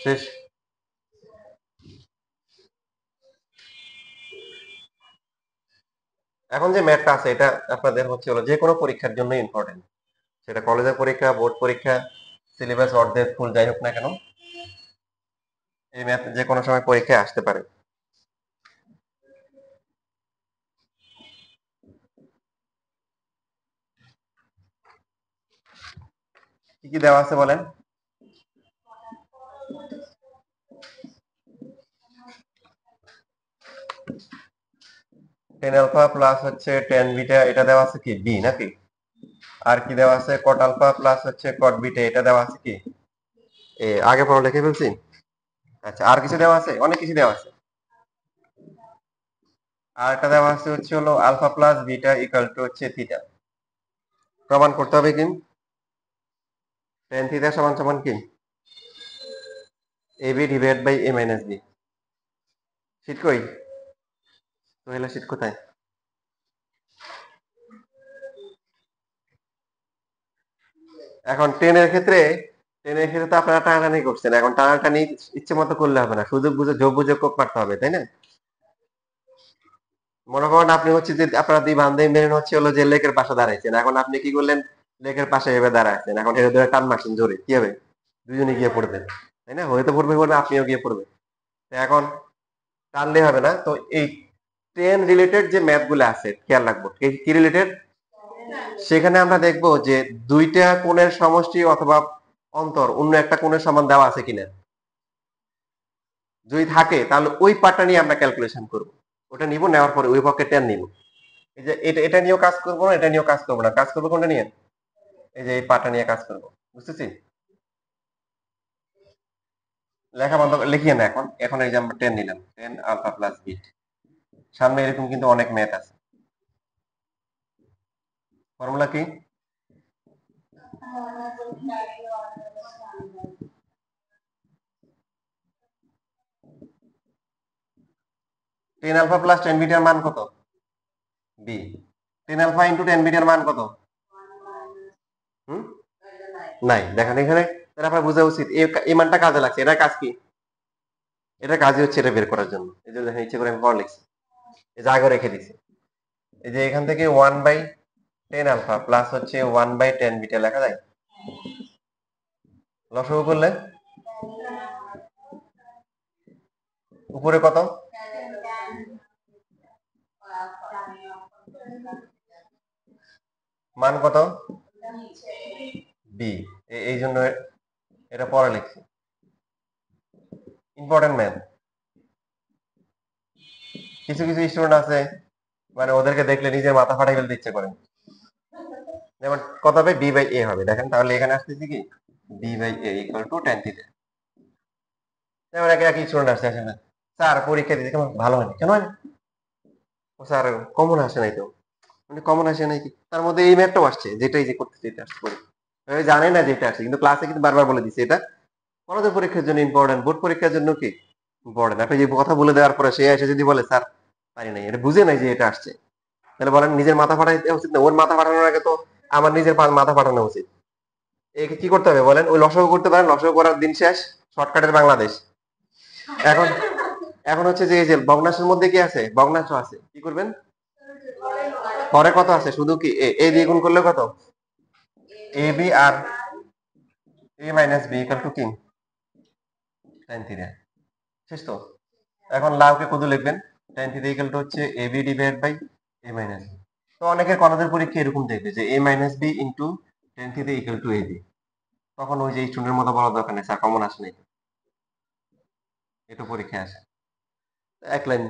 শেষ। এখন যে ম্যাথটা আছে এটা আপনাদের হচ্ছে হলো যে কোনো পরীক্ষার জন্য ইম্পর্টেন্ট, সেটা কলেজের পরীক্ষা, বোর্ড পরীক্ষা, সিলেবাস অর্ধেক ফুল যাই হোক না কেন, এই ম্যাথ যে কোনো সময় পরীক্ষায় আসতে পারে। কি কি দেওয়া আছে বলেন? টেন আলফা প্লাস হচ্ছে টেন বিটা, এটা দেওয়া আছে কি বি নাকি? আর কি দেওয়া আছে? কট আলফা প্লাস হচ্ছে কট বিটা, এটা দেওয়া আছে কি এ? আগে পড়া লিখে ফেলছি। আচ্ছা, আর কিছু দেওয়া আছে? অনেক কিছু দেওয়া আছে। আর একটা দেওয়া আছে হচ্ছে হলো alpha plus beta equal to হচ্ছে থিটা। প্রমাণ করতে হবে কি টেন থিটা সমান সমান কি a b divide by a minus b. Sheet কই? তাহলে শীট কোথায়? এখন টেনের ক্ষেত্রে তো আপনারা টানাটানি করছেন, এখন টানাটানি ইচ্ছে মতো করলে হবে না, সুযোগ বুঝে যোগ বুঝে কোপ মারতে হবে, তাই না? মনে করেন আপনি হচ্ছে যে আপনারা দুই বান্ধবী মেনে হচ্ছে হলো যে লেকের পাশে দাঁড়াইছেন, এখন আপনি কি করলেন? লেকের পাশে এভাবে দাঁড়াইছেন, এখন এর ধরে টান মারছেন জোরে, কি হবে? দুজনে গিয়ে পড়বেন, তাই না? হয়তো পড়বে, আপনিও গিয়ে পড়বেন। তো এখন টানলে হবে না, তো এই ট্রেন রিলেটেড যে ম্যাথ গুলো আছে খেয়াল রাখবো কি রিলেটেড। সেখানে আমরা দেখবো যে দুইটা কোণের সমষ্টি অথবা অন্তর অন্য একটা কোণের সমান দেওয়া আছে কিনা। যদি থাকে তাহলে ওই পার্টটা নিয়ে আমরা ক্যালকুলেশন করব, ওটা নিব, নেওয়ার পরে ওই পক্ষে টেন নিব। এই যে এটা নিয়েও কাজ করবো না, এটা নিয়েও কাজ করবো না, কাজ করবো কোনটা নিয়ে? এই যে এই পার্টটা নিয়ে কাজ করবো, বুঝতেছি? লেখা বন্ধ লিখিয়ে না, এখন এখন এই যে আমরা টেন নিলাম, টেন আলফা প্লাস বিট, সামনে এরকম কিন্তু অনেক ম্যাথ আছে। ফর্মুলা কি? টেন আলফা প্লাস টেন বিটার মান কত? B. Tan alpha into tan বিটার মান কত? হুম, নাই। দেখেন এখানে তাহলে আপনার বোঝা উচিত এই মানটা কাজে লাগছে, এটা কাজ কি? এটা কাজই হচ্ছে এটা বের করার জন্য, এই জন্য দেখেন ইচ্ছে করে আমি পড়া লিখছি, এই যে আগে রেখে দিছি। এই যে এখান থেকে one by tan alpha plus হচ্ছে ওয়ান বাই টেন বিটা লেখা যায়। লসাগু করলে উপরে কত? মান কত? বি। এই জন্য এটা পরে লিখছি। Important math. কিছু কিছু স্টুডেন্ট আছে মানে ওদেরকে দেখলে নিজের মাথা ফাটাই ফেলতে ইচ্ছে করে। যেমন কত হবে? বি বাই এ হবে। দেখেন তাহলে এখানে আসতেছি কি B by A equal to tan theta. যেমন একই স্টুডেন্ট আসছে, আসে না স্যার পরীক্ষা দিতে কেমন ভালো হয়নি, কেন হয়নি? ও স্যার কমন আসে নাই তো। মানে কমন আসে নাই কি তার মধ্যে এই ম্যাথটাও আসছে, যেটাই যে করতে যেটা আসছে পরীক্ষা, জানে না যেটা আসছে, কিন্তু ক্লাসে কিন্তু বারবার বলে দিচ্ছে এটা কলেজের পরীক্ষার জন্য ইম্পর্টেন্ট, বোর্ড পরীক্ষার জন্য কি ইম্পর্টেন্ট। আপনি যে কথা বলে দেওয়ার পরে সে এসে যদি বলে স্যার পারি নাই, এটা বুঝে নাই যে এটা আসছে, তাহলে বলেন নিজের মাথা ফাটাইতে উচিত না? ওর মাথা ফাটানোর আগে তো আমার নিজের মাথা ফাটানো উচিত। একে কি করতে হবে বলেন? ওই লসগু করতে পারেন, লসগু করার দিন শেষ, শর্টকাটের বাংলাদেশ। এখন এখন হচ্ছে যে এই যে ভগ্নাংশের মধ্যে কি আছে? ভগ্নাংশ আছে, কি করবেন? পরে কত আছে? শুধু কি এ দিয়ে গুণ করলে কত? এ বি আর a minus b equal to কি টেন থিটা। শেষ তো। এখন লাউকে কত লিখবেন? টেন থিটা ইকুয়াল টু হচ্ছে a b divide by a minus b. তো অনেকের কলেজের পরীক্ষা এরকম দেখবে যে a minus b into tan theta equal to a b, তখন ওই যে স্টুডেন্টের মতো বলার দরকার নেই স্যার কমন আসে নাই, এটা পরীক্ষায় আসে এক লাইন।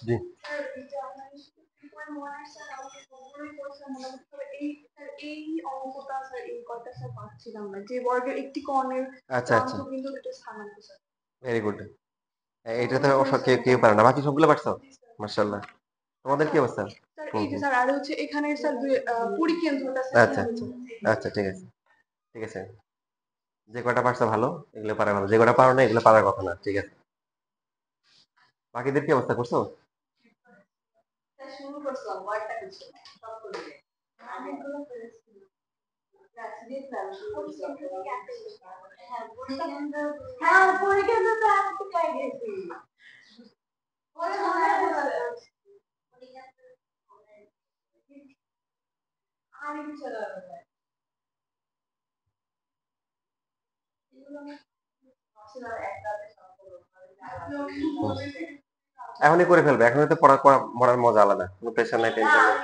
জি। আচ্ছা আচ্ছা, ভেরি গুড। এটা তো কেউ কেউ পারে না, বাকি সবগুলো পারছো, মার্শাল্লাহ। তোমাদের কি অবস্থা? আচ্ছা আচ্ছা আচ্ছা, ঠিক আছে ঠিক আছে। যে কয়টা পারছো ভালো, এগুলো পারা ভালো, যে কয়টা পারো না এগুলো পারার কথা না, ঠিক আছে। বাকিদের কি অবস্থা করছো? এখনই করে ফেলবে, এখনই তো পড়ার মজা আলাদা, কোনো প্রেশার নাই, টেনশন নেই।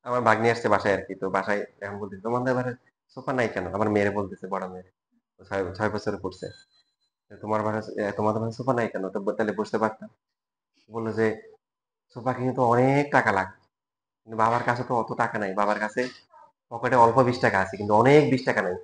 আমার ভাগ্নি আসছে বাসায় আর কি, তো বাসায় এখন বলতেছে তোমাদের বাসায় সোফা নাই কেন, আমার মেয়েরে বলতেছে, বড় মেয়ে, 6 বছরে পড়ছে, তোমার বাসায় তোমাদের বাসায় সোফা নাই কেন, তো তাহলে বুঝতে পারতাম। বললো যে সোফা কিনে তো অনেক টাকা লাগে, কিন্তু বাবার কাছে তো অত টাকা নাই, বাবার কাছে পকেটে অল্প 20 টাকা আছে, কিন্তু অনেক 20 টাকা নাই।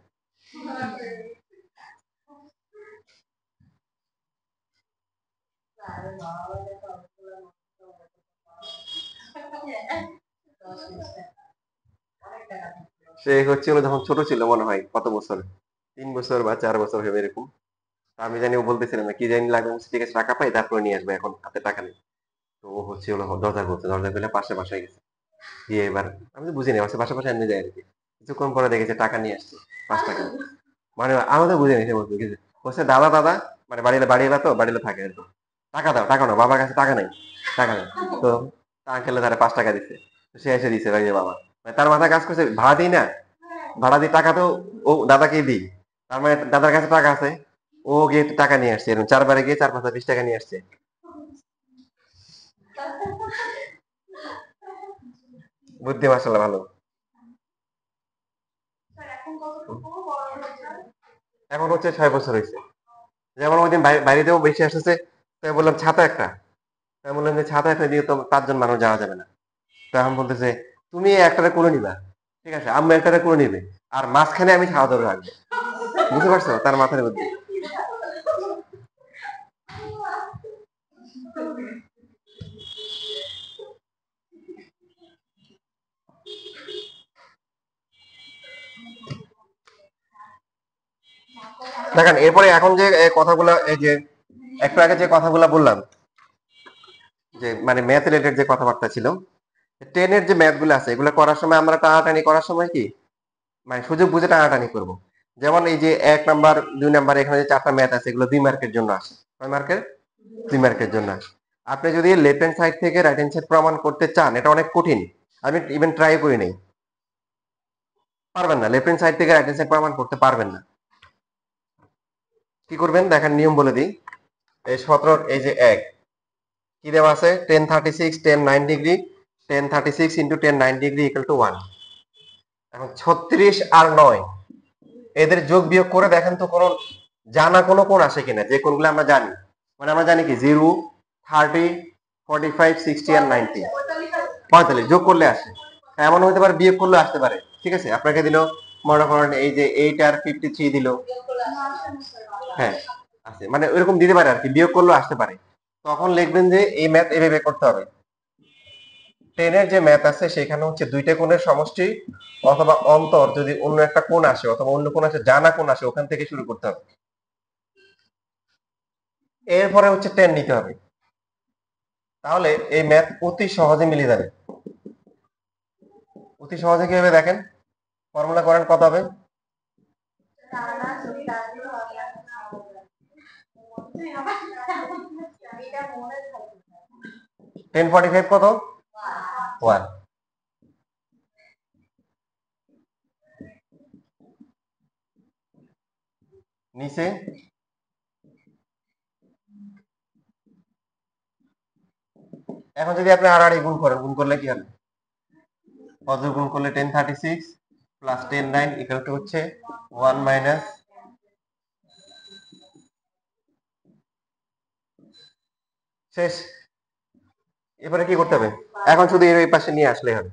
সে হচ্ছে হলো যখন ছোট ছিল, মনে হয় কত বছর, 3 বছর বা 4 বছর হবে এরকম। তা আমি জানি, ও বলতেছিলাম না কি জানি লাগবে, আমি বলছি, ঠিক আছে টাকা পাই তারপরে নিয়ে আসবে, এখন হাতে টাকা নেই। তো ও হচ্ছে হলো দরজা করছে, দরজা খুলে পাশে বাসায় গেছে, গিয়ে এবার আমি তো বুঝিনি, আমার পাশে পাশে এমনি যায় আর কি। কিছুক্ষণ পরে দেখেছে টাকা নিয়ে আসছে, 5 টাকা। মানে আমি তো বুঝিনি, সে বলছে কিছু, বলছে দাদা দাদা, মানে বাড়িওয়ালা তো বাড়িওয়ালা থাকে আর কি। টাকা দাও, টাকা নাও, বাবার কাছে টাকা নাই, টাকা দাও। তো আঙ্কেলে তারা 5 টাকা দিচ্ছে, তো সে এসে দিচ্ছে, ভাই বাবা, মানে তার মাথায় কাজ করছে, ভাড়া দিই না, ভাড়া দিই টাকা তো ও দাদাকেই দিই, তার মানে দাদার কাছে টাকা আছে, ও গিয়ে টাকা নিয়ে আসছে, এরকম 4 বারে গিয়ে 4 5 20 টাকা নিয়ে আসছে। বুদ্ধি মাসাল্লাহ ভালো। এখন হচ্ছে 6 বছর হয়েছে। যেমন ওই দিন বাইরেতেও বেশি আসতেছে, তো আমি বললাম ছাতা একটা, তো আমি বললাম যে ছাতা একটা দিয়ে তো 5 জন মানুষ যাওয়া যাবে না। তো এখন বলতেছে তুমি একটারে করে নিবা, ঠিক আছে আম্মু একটারে করে নিবে, আর মাঝখানে আমি ছাওয়া ধরে রাখবো। বুঝতে পারছো তার মাথার মধ্যে? দেখেন এরপরে এখন যে কথাগুলা, এই যে একটু আগে যে কথাগুলা বললাম, যে মানে ম্যাথ রিলেটেড যে কথাবার্তা ছিল, 10-এর যে ম্যাথ গুলো আছে এগুলো করার সময় আমরা টানাটানি করার সময় কি, মানে সুযোগ বুঝে টানাটানি করব। যেমন এই যে 1 নাম্বার 2 নাম্বার এখানে যে 4টা ম্যাথ আছে, এগুলো 2 মার্কের জন্য আসে। কয় মার্কের? 2 মার্কের জন্য আসে। আপনি যদি লেফট হ্যান্ড সাইড থেকে রাইট হ্যান্ড সাইড প্রমাণ করতে চান, এটা অনেক কঠিন, আমি ইভেন ট্রাই করি নাই, পারবেন না, লেফট হ্যান্ড সাইড থেকে রাইট হ্যান্ড সাইড প্রমাণ করতে পারবেন না। কি করবেন দেখেন, নিয়ম বলে দিই। এই 17, এই যে 1, কি দেওয়া আছে, 1036 10 9 degree, 1036 into 10 9 degree equal to 1। এখন 36 আর 9 এদের যোগ বিয়োগ করে দেখেন তো কোনো জানা কোনো কোণ আসে কিনা, যে কোণগুলো আমরা জানি, মানে আমরা জানি কি 0 30 45 60 আর 90, 45 যোগ করলে আসে। এমন হতে পারে বিয়োগ করলে আসতে পারে, ঠিক আছে আপনাকে দিল, মনে করেন এই যে 8 আর 53 দিল, হ্যাঁ আছে, মানে ওইরকম দিতে পারে আর কি, বিয়োগ করলেও আসতে পারে। তখন লিখবেন যে এই ম্যাথ এভাবে করতে হবে। 10-এর যে ম্যাথ আছে সেখানে হচ্ছে দুইটা কোণের সমষ্টি অথবা অন্তর, যদি অন্য একটা কোণ আসে অথবা অন্য কোণ আসে, জানা কোণ আসে, ওখান থেকে শুরু করতে হবে। এরপরে হচ্ছে 10 নিতে হবে, তাহলে এই ম্যাথ অতি সহজে মিলে যাবে। অতি সহজে কিভাবে দেখেন, ফর্মুলা করেন, কত হবে? 1045 কত? 1। নিচে এখন যদি আপনি আড়াআড়ি গুণ করেন, গুণ করলে কি হবে? অজু গুণ করলে 1036 প্লাস 109 ইকুয়াল টু হচ্ছে 1 মাইনাস শেষ। এবারে কি করতে হবে? এখন শুধু এর এই পাশে নিয়ে আসলেই হবে।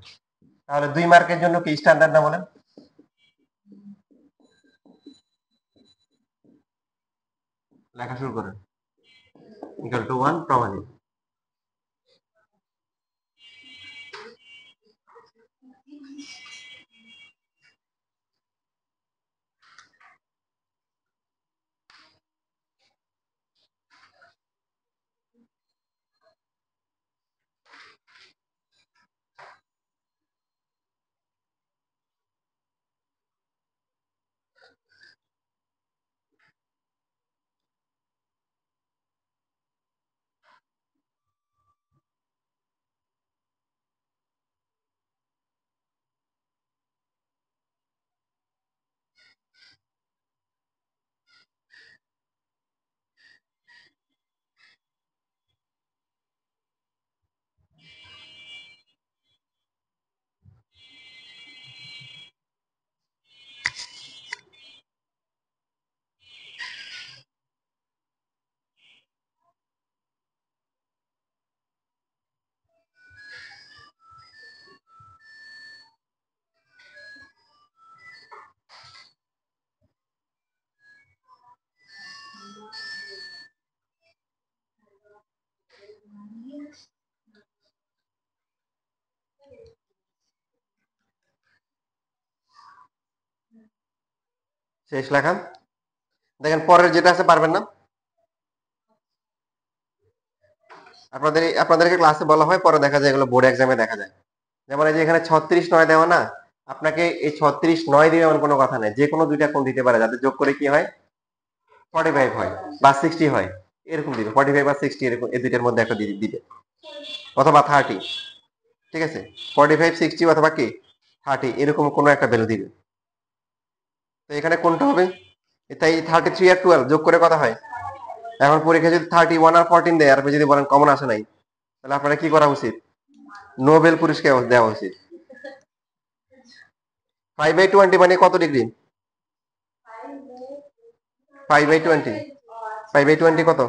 তাহলে 2 মার্কের জন্য কি স্ট্যান্ডার্ড না বলেন? লেখা শুরু করেন। ইকুয়াল টু 1 প্রমাণিত। শেষ লেখা। দেখেন পরের যেটা আছে পারবেন না? আপনাদেরকে ক্লাসে বলা হয়, পরে দেখা যায় এগুলো বোর্ড এক্সামে দেখা যায়। যেমন এই যে এখানে 36 9 দেওয়া না, আপনাকে এই 36 9 দিবে এমন কোনো কথা নাই, যে কোনো দুইটা কোণ দিতে পারে, যাতে যোগ করে কি হয় 45 হয় বা 60 হয়, এরকম দিবে। 45 বা 60 এরকম, এই দুইটার মধ্যে একটা দিবে, অথবা 30। ঠিক আছে, 45 60 অথবা কি 30, এরকম কোনো একটা ভ্যালু দিবে। তো এখানে কোনটা হবে? তাই 33 আর 12 যোগ করে কথা হয়। এখন পরীক্ষা যদি 31 আর 14 দেয়, আর আপনি যদি বলেন কমন আসে নাই, তাহলে আপনারা কি করা উচিত? নোবেল পুরস্কার দেওয়া উচিত। 5/20 মানে কত ডিগ্রি? 5/20, 5/20 কত?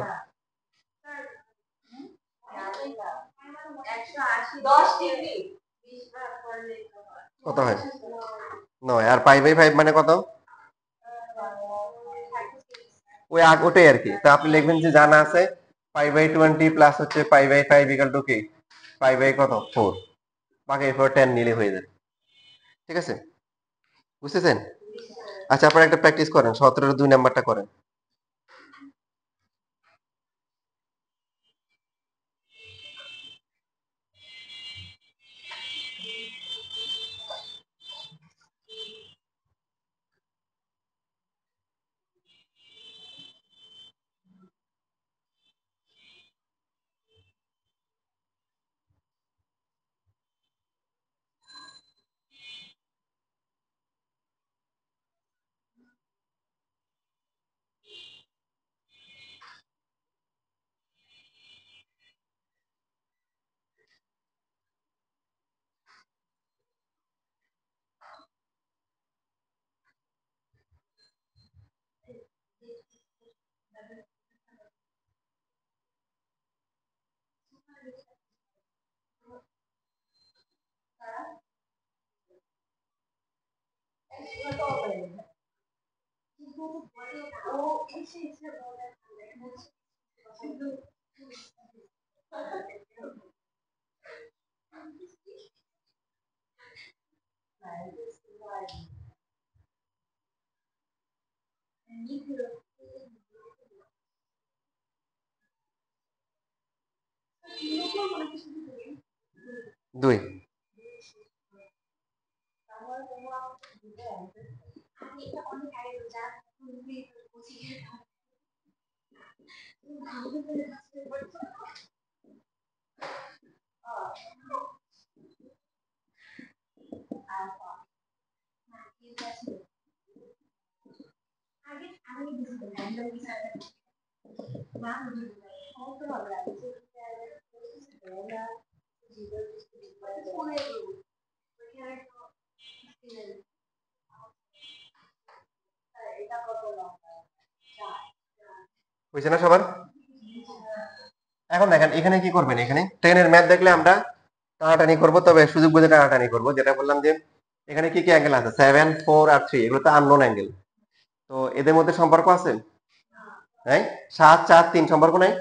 কত হয়? 9। আর 5/5 মানে কত? ওটাই আর কি। তা আপনি লিখবেন যে জানা আছে 5/20 প্লাস হচ্ছে 5/5 ইকুয়াল টু কি 5 কত 4, বাকি এরপর 10 নিলে হয়ে যাবে। ঠিক আছে, বুঝতেছেন? আচ্ছা, আপনারা একটা প্র্যাকটিস করেন, 17 2 নাম্বারটা করেন। দুই। বুঝছে না সবার? এখন দেখেন এখানে কি করবেন, এখানে 10 এর ম্যাথ দেখলে আমরা টানাটানি করবো, তবে সুযোগ বুঝে টানাটানি করবো। যেটা বললাম যে এখানে কি কি অ্যাঙ্গেল আছে, 7, 4 আর 3, এগুলো তো আননোন অ্যাঙ্গেল। তো এদের মধ্যে সম্পর্ক আছে? হ্যাঁ, 7, 4, 3 সম্পর্ক নাই?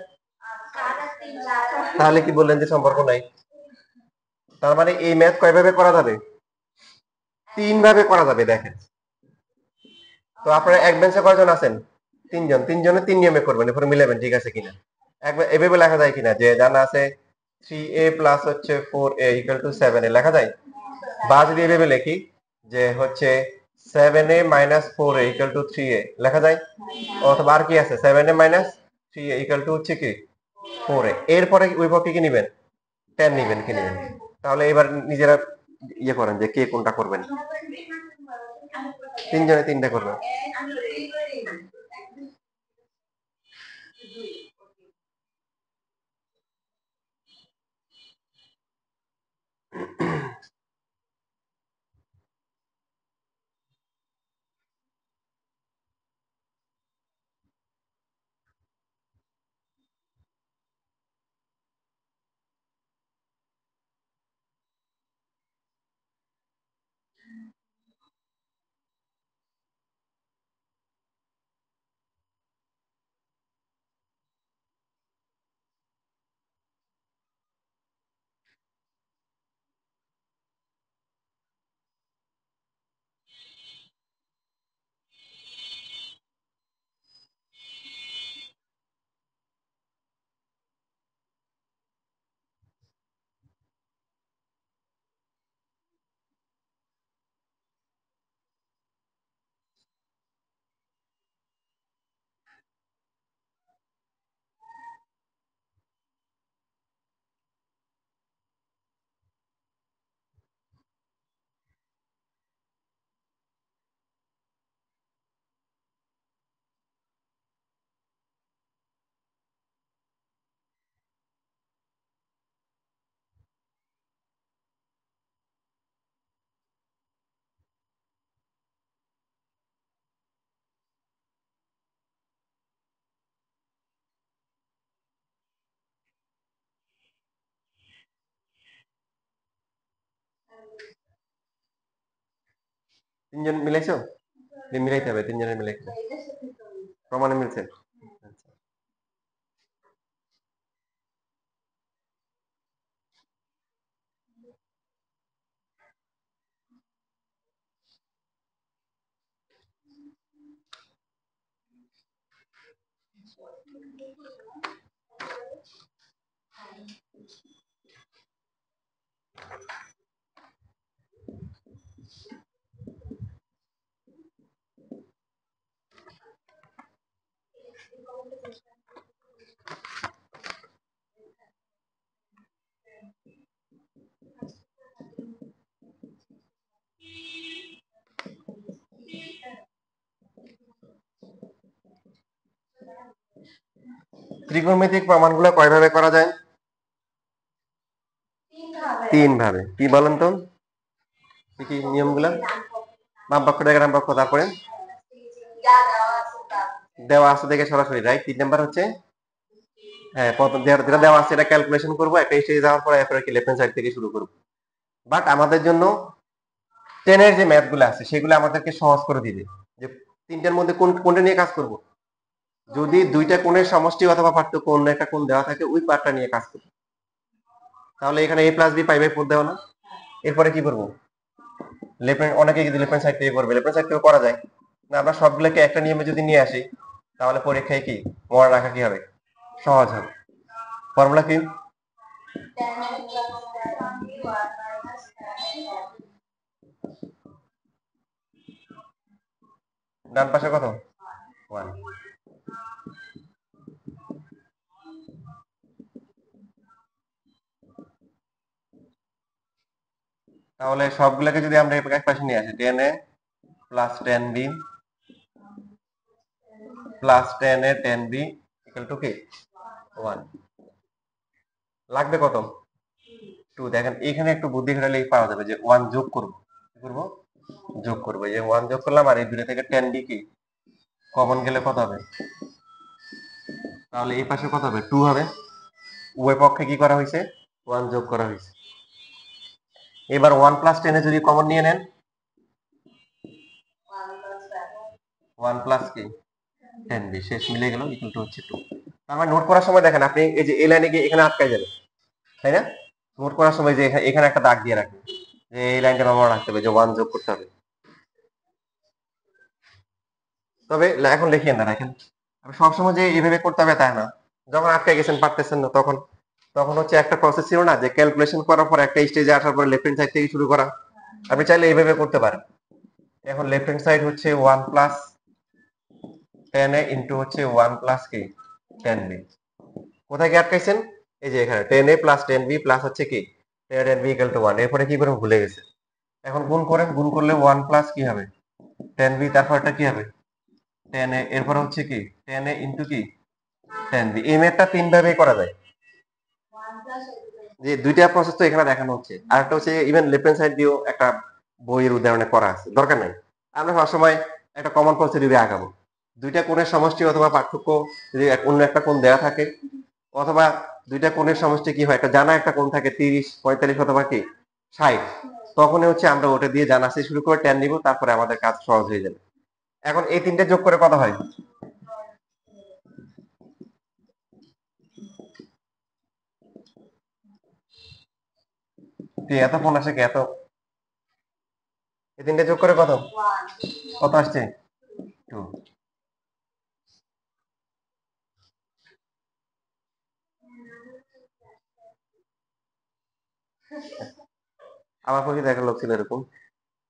তাহলে কি বললেন যে সম্পর্ক নাই? তার মানে এই ম্যাথ কয় ভাবে করা যাবে? 3 ভাবে করা যাবে। দেখেন তো আপনারা এক বেঞ্চে কয়জন আছেন? 3 জন। 3 জনে 3 নিয়মে করবেন, এরপর মিলাবেন ঠিক আছে কিনা। একবার এভাবে লেখা যায় কিনা যে জানা আছে 3a প্লাস হচ্ছে 4a ইকুয়াল টু 7a, লেখা যায়? বা যদি এভাবে লিখি যে হচ্ছে 7a minus 4a equal to 3a, লেখা যায়? অথবা আর কি আছে, 7a minus 3a equal to হচ্ছে কি 4a। এরপরে ওই পক্ষে কি নিবেন? 10 নিবেন, কি নিবেন? তাহলে এবার নিজেরা ইয়ে করেন যে কে কোনটা করবেন। 3 জনে 3টা করবেন। তিনজন মিলাইছো? মিলাইতে হবে, 3 জনের মিলাইতে হবে। প্রমাণে মিলছে? আচ্ছা। ত্রিকোণমিতিক প্রমাণগুলো কয় ভাবে করা যায়? 3 ভাবে। কি বলেন তো, কি কি নিয়মগুলো? বাম পক্ষ থেকে ডান পক্ষ, তারপরে দেওয়া আছে দেখে সরাসরি, রাইট। 3 নাম্বার হচ্ছে হ্যাঁ, প্রথম যেটা দেওয়া আছে এটা ক্যালকুলেশন করবো, একটা স্টেজে যাওয়ার পরে এরপরে কি লেফট হ্যান্ড সাইড থেকে শুরু করবো। বাট আমাদের জন্য 10 এর যে ম্যাথ গুলো আছে সেগুলো আমাদেরকে সহজ করে দিবে, যে 3টার মধ্যে কোনটা নিয়ে কাজ করব। যদি 2টা কোণের সমষ্টি অথবা পার্থক্য অন্য একটা কোণ দেওয়া থাকে, ওই পার্টটা নিয়ে কাজ করব। তাহলে এখানে a plus B pi by 4 দেওয়া না। এরপরে কি করব, লেফট হ্যান্ড, অনেকে যদি লেফট হ্যান্ড সাইড থেকে করবে, লেফট হ্যান্ড সাইড থেকে করা যায় না। আমরা সবগুলোকে একটা নিয়মে যদি নিয়ে আসি তাহলে পরীক্ষায় কি মনে রাখা কি হবে, সহজ হবে। ফর্মুলা কি? ডান পাশে কত? 1। তাহলে সবগুলোকে যদি আমরা এক পাশে নিয়ে আসি, 10a plus 10b plus 10a 10b equal to কি 1, লাগবে কত? টু দেখেন এখানে একটু বুদ্ধি খাটালেই পাওয়া যাবে যে ওয়ান যোগ করবো, কি করবো, যোগ করবো। এই যে ওয়ান যোগ করলাম আর এই দুটো থেকে টেন বি কি কমন গেলে কত হবে, তাহলে এই পাশে কত হবে, টু হবে। উভয় পক্ষে কি করা হয়েছে, ওয়ান যোগ করা হয়েছে। এবার ওয়ান প্লাস টেনে যদি কমন নিয়ে নেন, ওয়ান প্লাস কি টেন বি, শেষ মিলে গেল, ইকুয়াল টু হচ্ছে টু। আমার নোট করার সময় দেখেন আপনি এই যে এই লাইনে গিয়ে এখানে আটকাই যাবে, তাই না? নোট করার সময় যে এখানে একটা দাগ দিয়ে রাখবেন যে এই লাইনটা ব্যবহার রাখতে হবে যে ওয়ান যোগ করতে হবে। তবে এখন লিখিয়ে না রাখেন, সবসময় যে এইভাবে করতে হবে তাই না। যখন আটকে গেছেন পারতেছেন না, তখন তখন হচ্ছে একটা প্রসেস ছিল না যে ক্যালকুলেশন করার পর একটা স্টেজে আসার পরে লেফট হ্যান্ড সাইড থেকে শুরু করা। আপনি চাইলে এইভাবে করতে পারেন। এখন লেফট হ্যান্ড সাইড হচ্ছে one plus tan A into হচ্ছে ওয়ান প্লাস কি টেন বি। কোথায় কি আটকাইছেন, এই যে এখানে tan A plus tan B plus হচ্ছে কি tan B equal to one. এরপরে কি করে ভুলে গেছে, এখন গুণ করেন, গুণ করলে ওয়ান প্লাস কি হবে টেন বি, তারপরটা কি হবে টেন এ, এরপর হচ্ছে কি টেন এ ইন্টু কি টেন বি। এই ম্যাথটা তিন ভাবে করা যায়, যে দুইটা প্রসেস তো এখানে দেখানো হচ্ছে। আর একটা হচ্ছে ইভেন লেফট হ্যান্ড সাইড দিয়েও একটা বইয়ের উদাহরণে করা আছে, দরকার নাই। আমরা সবসময় একটা কমন প্রসিডিউরে আগাবো। দুইটা কোণের সমষ্টি অথবা পার্থক্য যদি অন্য একটা কোণ দেওয়া থাকে, অথবা দুইটা কোণের সমষ্টি কি হয়, একটা জানা একটা কোণ থাকে 30, 45 অথবা কি 60, তখনই হচ্ছে আমরা ওটা দিয়ে জানা সে শুরু করে টেন নিব, তারপরে আমাদের কাজ সহজ হয়ে যাবে। এখন এই তিনটে যোগ করে কত হয়, এত ফোন আসে কি এত, এই তিনটে যোগ করে কত, কত আসছে টু। আমার প্রতি দেখা লোক ছিল এরকম,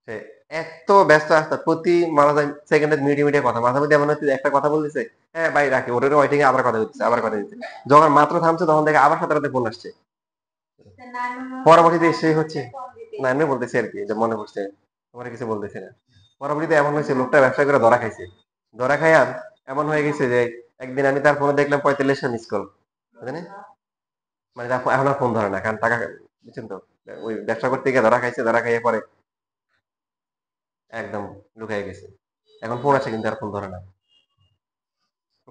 সে এত ব্যস্ত আসতো, প্রতি মাঝে সেকেন্ডে মিনিটে মিনিটে কথা, মাঝে মধ্যে এমন হচ্ছে একটা কথা বলতেছে, হ্যাঁ ভাই রাখি, ওটার ওইটিং আবার কথা দিচ্ছে, আবার কথা দিচ্ছে। যখন মাত্র থামছে তখন দেখে আবার সাথে সাথে ফোন আসছে। পরবর্তীতে সে হচ্ছে না, এমনি বলতেছে আর কি, যে মনে পড়ছে, তোমার কিছু বলতেছে না। পরবর্তীতে এমন হয়েছে লোকটা ব্যবসা করে ধরা খাইছে, ধরা খাইয়া এমন হয়ে গেছে যে একদিন আমি তার ফোনে দেখলাম 45টা মিস কল, বুঝলেন? মানে এখন আর ফোন ধরে না, কারণ টাকা, বুঝছেন তো, ওই ব্যবসা করতে গিয়ে ধরা খাইছে, ধরা খাইয়ে পরে একদম লুকাই গেছে। এখন ফোন আছে কিন্তু আর ফোন ধরে না,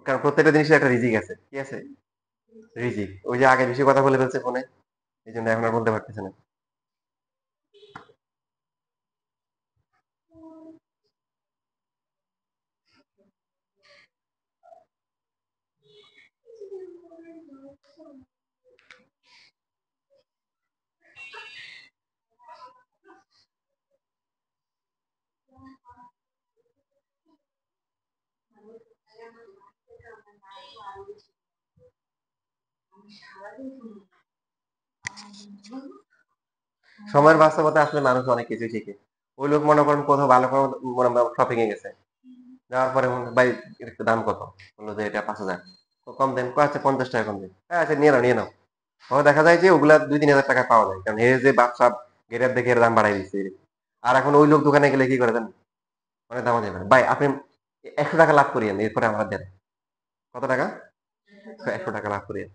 কারণ প্রত্যেকটা জিনিসের একটা রিজিক আছে, কি আছে, রিজিক। ওই যে আগে বেশি কথা বলে ফেলছে ফোনে, এই জন্য এখন আর বলতে পারতেছে না। সময়ের বাস্তবতা আসলে মানুষ অনেক কিছু শিখে। ওই লোক মনে করেন কোথাও ভালো কোনো শপিং এ গেছে, যাওয়ার পরে ভাই এর একটু দাম কত, বললো যে এটা 5,000, কম দেন, আচ্ছা 50 টাকা কম দেন, হ্যাঁ আচ্ছা নিয়ে নাও নিয়ে নাও। তখন দেখা যায় যে ওগুলা 2-3 হাজার টাকা পাওয়া যায়, কারণ এর যে বাপসাপ গেটার দেখে এর দাম বাড়াই দিচ্ছে। আর এখন ওই লোক দোকানে গেলে কি করে জানেন, অনেক দাম যাবে, ভাই আপনি 100 টাকা লাভ করিয়েন, এরপরে আমরা দেন কত টাকা, 100 টাকা লাভ করিয়েন।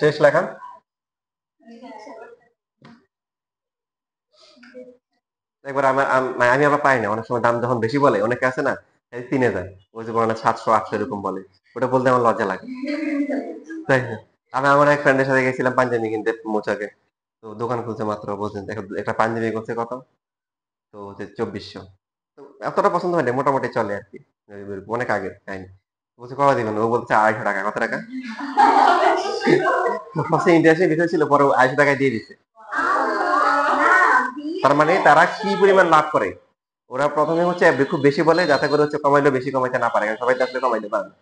শেষ লেখা, একবার আমি আবার পাই না, অনেক সময় দাম যখন বেশি বলে, অনেকে আছে না এই 3,000, ওই যে বলে না 700-800 এরকম বলে, ওটা বলতে আমার লজ্জা লাগে, তাই না? আমি আমার এক ফ্রেন্ডের সাথে গেছিলাম পাঞ্জাবি কিনতে মোচাকে, তো দোকান খুলছে মাত্র, বলছেন একটা পাঞ্জাবি করছে কত, তো হচ্ছে 2400। তো এতটা পছন্দ হয়নি, মোটামুটি চলে আর কি, অনেক আগের কাহিনী। বলছে কবে দিবেন, ও বলছে 250 টাকা। কত টাকা? ফার্স্টে ইন্টারেস্টের বিষয় ছিল, পরে 250 টাকায় দিয়ে দিচ্ছে। তার মানে তারা কি পরিমাণ লাভ করে, ওরা প্রথমে হচ্ছে খুব বেশি বলে যাতে করে হচ্ছে কমাইলেও বেশি কমাইতে না পারে, কারণ সবাই তো আসলে কমাইতে পারে না।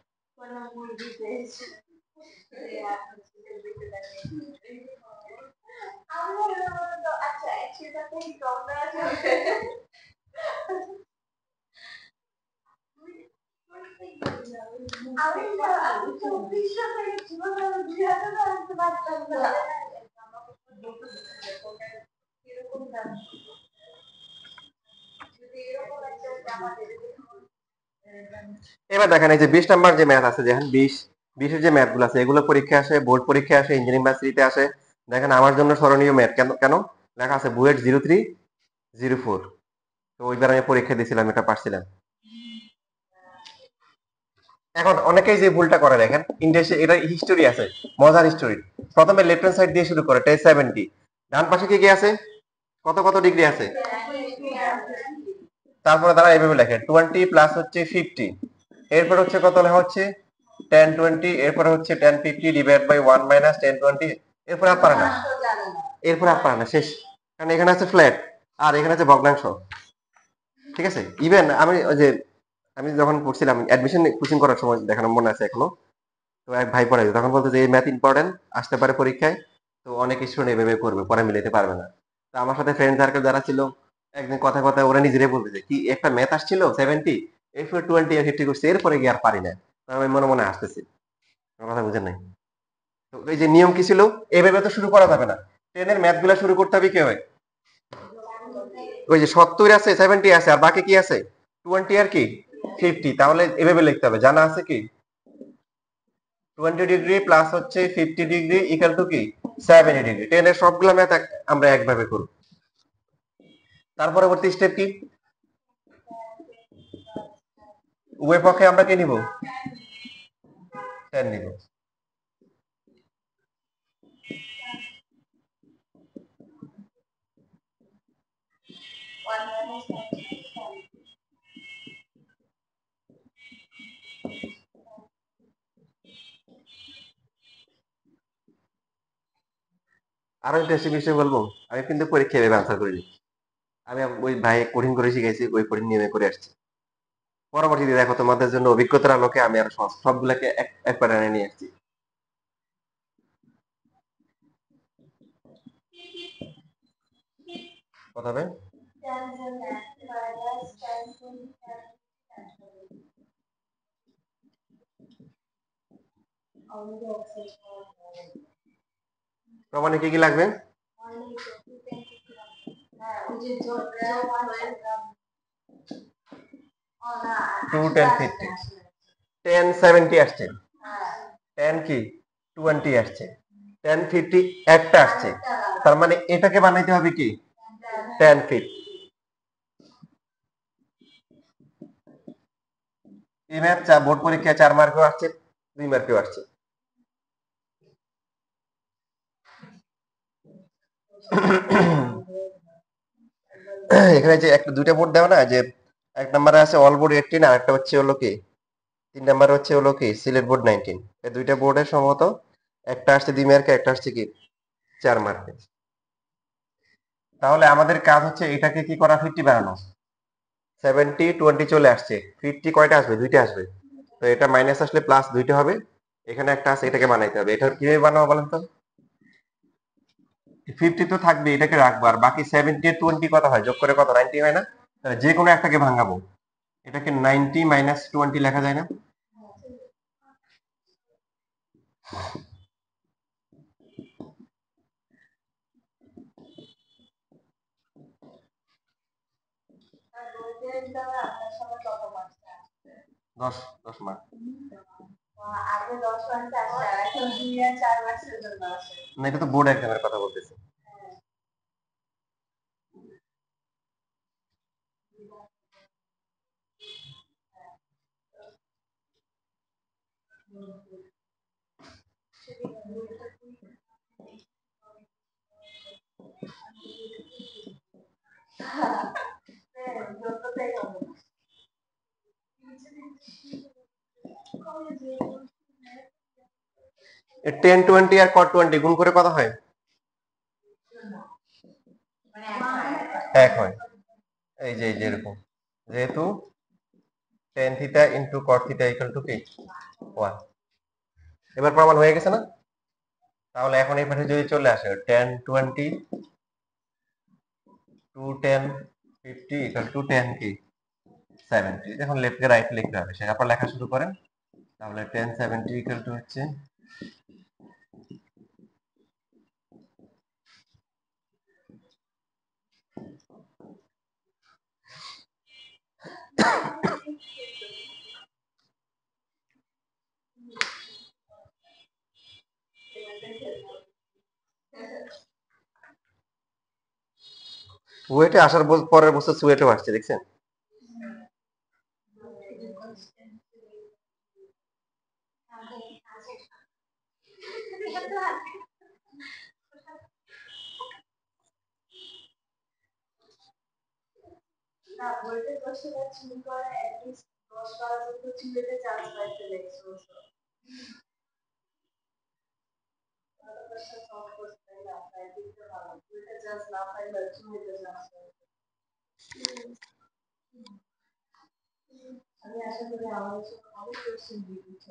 এবার দেখেন এই যে 20 নাম্বার যে ম্যাথ আছে, যেখানে 20-20 যে ম্যাথ গুলো আছে, এগুলো পরীক্ষা আসে, বোর্ড পরীক্ষা আসে, ইঞ্জিনিয়ারিং ভার্সিটিতে আসে। দেখেন আমার জন্য স্মরণীয় ম্যাথ কেন কেন লেখা আছে বুয়েট 0304। তো ওইবার আমি পরীক্ষা দিয়েছিলাম, এটা পারছিলাম। এখন অনেকেই যে ভুলটা করে দেখেন, ইন্ডেক্সে এটা হিস্টোরি আছে, মজার হিস্টোরি। প্রথমে লেফট হ্যান্ড সাইড দিয়ে শুরু করে 1070, ডান পাশে কি কি আছে, কত কত ডিগ্রি আছে, তারপরে তারা এইভাবে লেখে 20 প্লাস হচ্ছে 50, এরপর হচ্ছে কত লেখা হচ্ছে 1020, এরপরে হচ্ছে 1050 ডিভাইড বাই 1 মাইনাস 1020। এরপর আর পারে না, এরপর আর পারে না, শেষ। কারণ এখানে আছে ফ্ল্যাট আর এখানে আছে ভগ্নাংশ। ঠিক আছে, ইভেন আমি ওই যে আমি যখন পড়ছিলাম অ্যাডমিশন কোচিং করার সময়, দেখানো মনে আছে এখনো, তো এক ভাই পড়াইছে, তখন বলতো যে এই ম্যাথ ইম্পর্টেন্ট, আসতে পারে পরীক্ষায়। তো অনেক স্টুডেন্ট এভাবে করবে, পরে মিলাতে পারবে না। তো আমার সাথে ফ্রেন্ড সার্কেল যারা ছিল, একদিন কথা কথা ওরা নিজেরাই বলতেছে কি একটা ম্যাথ আসছিল 70, এরপর 20 আর 50 করছে, এরপরে গিয়ে আর পারি না। তো আমি মনে মনে আসতেছি, আমার কথা বুঝেন নাই। তো এই যে নিয়ম কি ছিল, এভাবে তো শুরু করা যাবে না, টেনের ম্যাথ গুলা শুরু করতে হবে কি হয়, ওই যে 70 আছে, 70 আছে, আর বাকি কি আছে 20 আর কি 50, তাহলে এভাবে লিখতে হবে, জানা আছে কি 20 ডিগ্রি প্লাস হচ্ছে 50 ডিগ্রি ইকুয়াল টু কি 70 ডিগ্রি। টেনের সবগুলো ম্যাথ আমরা একভাবে করব। তার পরবর্তী স্টেপ কি, উভয় পক্ষে আমরা কি নিব, 10 নিব। আরো ইন্টারেস্টিং বিষয় বলবো, আমি কিন্তু পরীক্ষায় এভাবে আনসার করিনি। আমি ওই ভাই কঠিন করে শিখাইছি, ওই কঠিন নিয়মে করে আসছি। পরবর্তীতে দেখো তোমাদের জন্য অভিজ্ঞতার আলোকে আমি আরো সবগুলাকে একবার এনে নিয়ে আসছি। কথা হবে প্রমাণে কি কি লাগবে, 2 10 50 1070 আসছে, 10 কি 20 আসছে, 1050 একটা আসছে, তার মানে এটাকে বানাইতে হবে কি 1050। এই ম্যাথ বোর্ড পরীক্ষায় 4 মার্কেও আসছে, 2 মার্কেও আসছে। এখানে যে একটা দুইটা বোর্ড দেওয়া না, যে এক নম্বরে আছে অল বোর্ড 18, আর একটা হচ্ছে হলো কি 3 নাম্বার হচ্ছে হলো কি সিলেট বোর্ড 19। এই দুইটা বোর্ডের সম্ভবত একটা আসছে 2 মার্কে, একটা আসছে কি 4 মার্কে। তাহলে আমাদের কাজ হচ্ছে এটাকে কি করা, 50 বানানো। 70 20 চলে আসছে, 50 কয়টা আসবে, দুইটা আসবে। তো এটা মাইনাস আসলে প্লাস দুইটা হবে, এখানে একটা আছে, এটাকে বানাইতে হবে। এটা কিভাবে বানাবো বলেন তো, 50 তো থাকবে, এটাকে রাখবো, আর বাকি 70 আর 20 কত হয়, যোগ করে কত 90 হয় না, তাহলে যে কোনো একটাকে ভাঙাবো। এটাকে 90 মাইনাস 20 লেখা যায় না, দশ 10 মার্ক না, এটা তো বোর্ড এক্সামের কথা বলতেছি। 10 20 আর cot 20 গুণ করে কত হয়? এক হয়। এই যে এরকম, যেহেতু tan theta into cot theta equal to কি 1, এবার প্রমাণ হয়ে গেছে না? তাহলে এখন এই পাশে যদি চলে আসে tan 20 to tan 50 equal to tan কি 70, এখন লেফট কে রাইট লিখতে হবে, সেটা পর লেখা শুরু করেন। তাহলে tan 70 ইকুয়াল টু হচ্ছে সুয়েটে আসার পরের বছর সুয়েটেও আসছে, দেখছেন? আমি আশা করি আমার অনেক কোশ্চেন দিতে